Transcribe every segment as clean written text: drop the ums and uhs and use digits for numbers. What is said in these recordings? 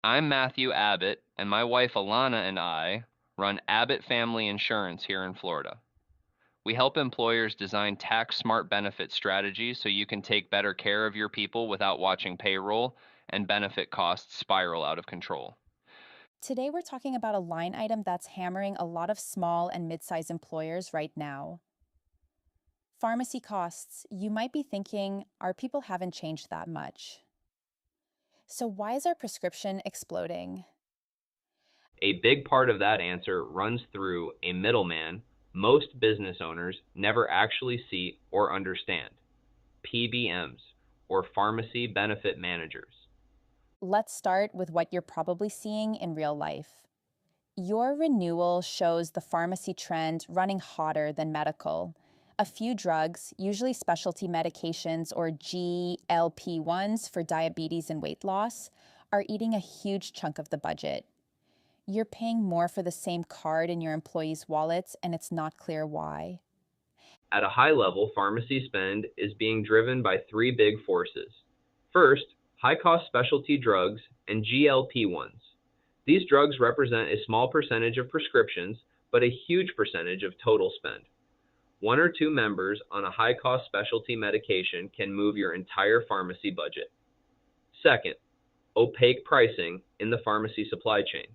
I'm Matthew Abbott, and my wife Alana and I run Abbott Family Insurance here in Florida. We help employers design tax smart benefit strategies so you can take better care of your people without watching payroll and benefit costs spiral out of control. Today, we're talking about a line item that's hammering a lot of small and mid-sized employers right now. Pharmacy costs. You might be thinking, our people haven't changed that much. So why is our prescription exploding? A big part of that answer runs through a middleman most business owners never actually see or understand: PBMs, or pharmacy benefit managers. Let's start with what you're probably seeing in real life. Your renewal shows the pharmacy trend running hotter than medical. A few drugs, usually specialty medications or GLP-1s for diabetes and weight loss, are eating a huge chunk of the budget. You're paying more for the same card in your employees' wallets, and it's not clear why. At a high level, pharmacy spend is being driven by three big forces. First, high cost specialty drugs and GLP-1s. These drugs represent a small percentage of prescriptions, but a huge percentage of total spend. One or two members on a high cost specialty medication can move your entire pharmacy budget. Second, opaque pricing in the pharmacy supply chain.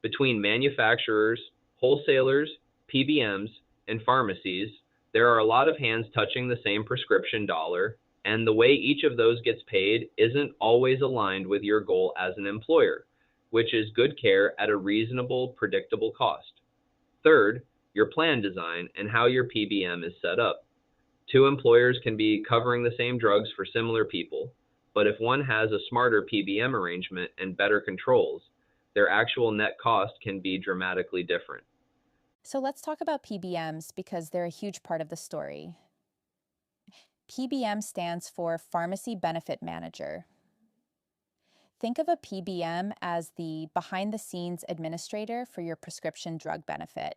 Between manufacturers, wholesalers, PBMs, and pharmacies, there are a lot of hands touching the same prescription dollar, and the way each of those gets paid isn't always aligned with your goal as an employer, which is good care at a reasonable, predictable cost. Third, your plan design and how your PBM is set up. Two employers can be covering the same drugs for similar people, but if one has a smarter PBM arrangement and better controls, their actual net cost can be dramatically different. So let's talk about PBMs because they're a huge part of the story. PBM stands for Pharmacy Benefit Manager. Think of a PBM as the behind the scenes administrator for your prescription drug benefit.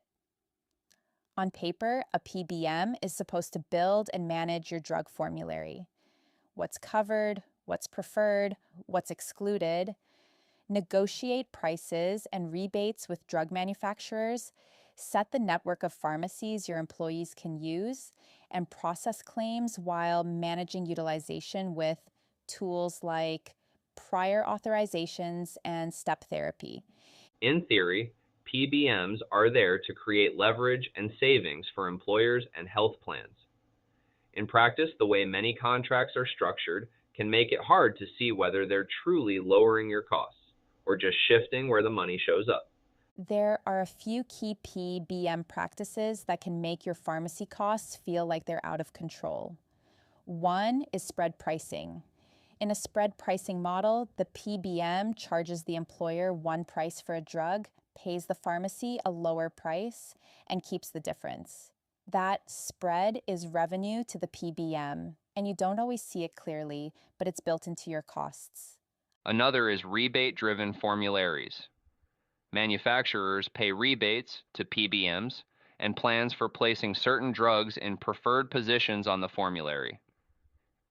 On paper, a PBM is supposed to build and manage your drug formulary: what's covered, what's preferred, what's excluded, negotiate prices and rebates with drug manufacturers, set the network of pharmacies your employees can use, and process claims while managing utilization with tools like prior authorizations and step therapy. In theory, PBMs are there to create leverage and savings for employers and health plans. In practice, the way many contracts are structured can make it hard to see whether they're truly lowering your costs or just shifting where the money shows up. There are a few key PBM practices that can make your pharmacy costs feel like they're out of control. One is spread pricing. In a spread pricing model, the PBM charges the employer one price for a drug, pays the pharmacy a lower price, and keeps the difference. That spread is revenue to the PBM, and you don't always see it clearly, but it's built into your costs. Another is rebate-driven formularies. Manufacturers pay rebates to PBMs and plans for placing certain drugs in preferred positions on the formulary.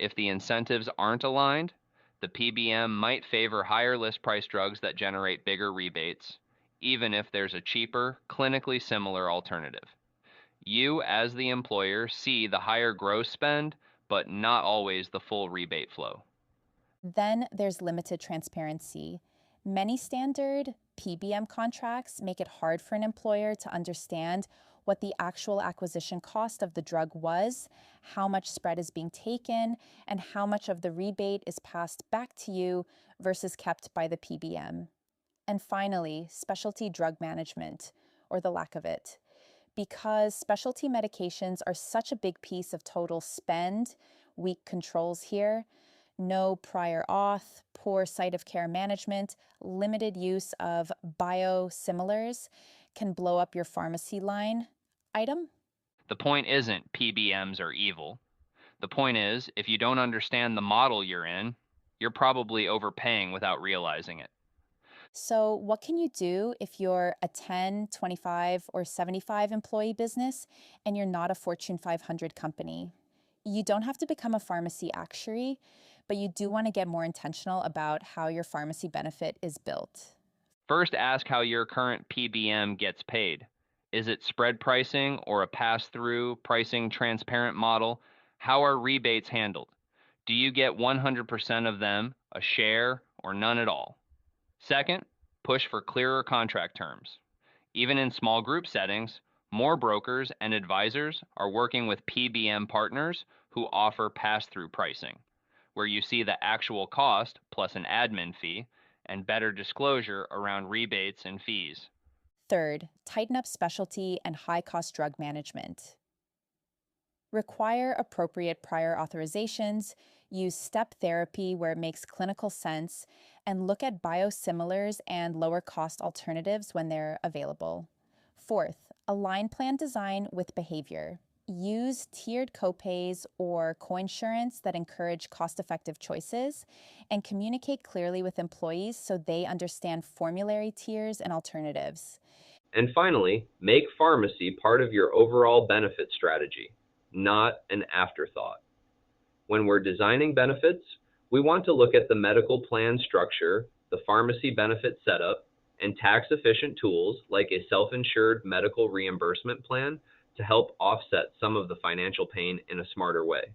If the incentives aren't aligned, the PBM might favor higher list price drugs that generate bigger rebates, even if there's a cheaper, clinically similar alternative. You, as the employer, see the higher gross spend, but not always the full rebate flow. Then there's limited transparency. Many standard PBM contracts make it hard for an employer to understand what the actual acquisition cost of the drug was, how much spread is being taken, and how much of the rebate is passed back to you versus kept by the PBM. And finally, specialty drug management, or the lack of it. Because specialty medications are such a big piece of total spend, weak controls here, no prior auth, poor site of care management, limited use of biosimilars can blow up your pharmacy line item. The point isn't PBMs are evil. The point is, if you don't understand the model you're in, you're probably overpaying without realizing it. So, what can you do if you're a 10, 25, or 75 employee business and you're not a Fortune 500 company? You don't have to become a pharmacy actuary, but you do want to get more intentional about how your pharmacy benefit is built. First, ask how your current PBM gets paid. Is it spread pricing or a pass through pricing transparent model? How are rebates handled? Do you get 100% of them, a share, or none at all? Second, push for clearer contract terms. Even in small group settings, more brokers and advisors are working with PBM partners who offer pass through pricing, where you see the actual cost plus an admin fee and better disclosure around rebates and fees. Third, tighten up specialty and high cost drug management. Require appropriate prior authorizations, use step therapy where it makes clinical sense, and look at biosimilars and lower cost alternatives when they're available. Fourth, align plan design with behavior. Use tiered copays or coinsurance that encourage cost effective choices, and communicate clearly with employees so they understand formulary tiers and alternatives. And finally, make pharmacy part of your overall benefit strategy, not an afterthought. When we're designing benefits, we want to look at the medical plan structure, the pharmacy benefit setup, and tax-efficient tools like a self-insured medical reimbursement plan to help offset some of the financial pain in a smarter way.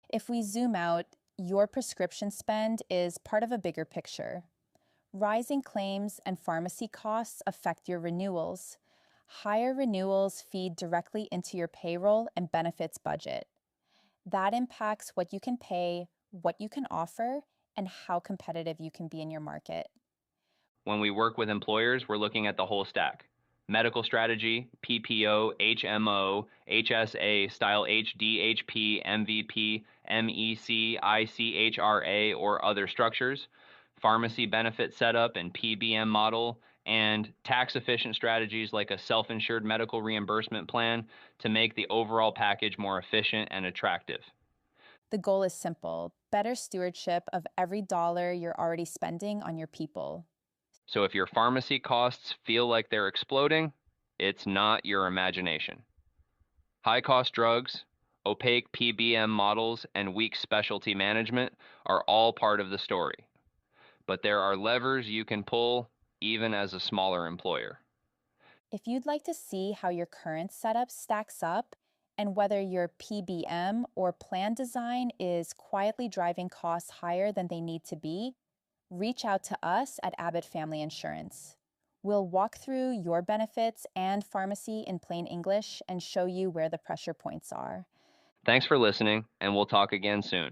If we zoom out, your prescription spend is part of a bigger picture. Rising claims and pharmacy costs affect your renewals. Higher renewals feed directly into your payroll and benefits budget. That impacts what you can pay, what you can offer, and how competitive you can be in your market. When we work with employers, we're looking at the whole stack. Medical strategy, PPO, HMO, HSA, style HDHP, MVP, MEC, ICHRA, or other structures, pharmacy benefit setup and PBM model, and tax efficient strategies like a self insured medical reimbursement plan to make the overall package more efficient and attractive. The goal is simple: better stewardship of every dollar you're already spending on your people. So if your pharmacy costs feel like they're exploding, it's not your imagination. High cost drugs, opaque PBM models, and weak specialty management are all part of the story. But there are levers you can pull even as a smaller employer. If you'd like to see how your current setup stacks up and whether your PBM or plan design is quietly driving costs higher than they need to be, reach out to us at Abbott Family Insurance. We'll walk through your benefits and pharmacy in plain English and show you where the pressure points are. Thanks for listening, and we'll talk again soon.